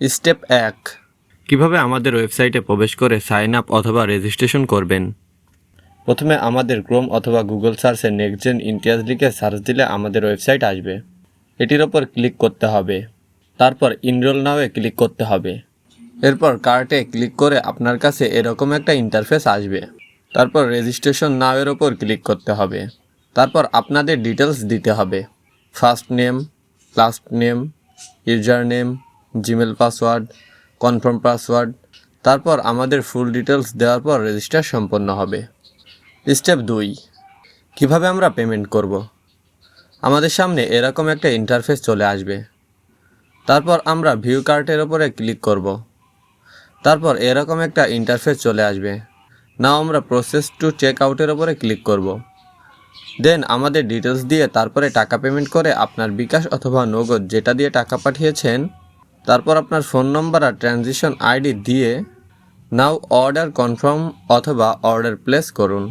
Step 1, কিভাবে আমাদের ওয়েবসাইটে প্রবেশ করে সাইন আপ অথবা রেজিস্ট্রেশন করবেন। প্রথমে আমাদের ক্রোম অথবা গুগল সার্চে নেক্সটজেন ইমতিয়াজ লিখে সার্চ দিলে আমাদের ওয়েবসাইট আসবে। এটির ওপর ক্লিক করতে হবে। তারপর ইনরোল নাওয়ে ক্লিক করতে হবে। এরপর কার্টে ক্লিক করে আপনার কাছে এরকম একটা ইন্টারফেস আসবে। তারপর রেজিস্ট্রেশন নাওয়ের ওপর ক্লিক করতে হবে। তারপর আপনাদের ডিটেলস দিতে হবে। First name, last name, user name, Gmail password, confirm password. তারপর আমাদের ফুল ডিটেলস দেওয়ার পর রেজিস্টার সম্পন্ন হবে। স্টেপ 2, কিভাবে আমরা পেমেন্ট করব। আমাদের সামনে এরকম একটা ইন্টারফেস চলে আসবে। তারপর আমরা ভিউ কার্টের ওপরে ক্লিক করব। তারপর এরকম একটা ইন্টারফেস চলে আসবে। নাও আমরা প্রসেস টু চেক আউটের ওপরে ক্লিক করব। দেন আমাদের ডিটেলস দিয়ে তারপরে টাকা পেমেন্ট করে আপনার বিকাশ অথবা নগদ যেটা দিয়ে টাকা পাঠিয়েছেন, তারপর আপনার ফোন নম্বর আর ট্রানজিশন আইডি দিয়ে নাও অর্ডার কনফার্ম অথবা অর্ডার প্লেস করুন।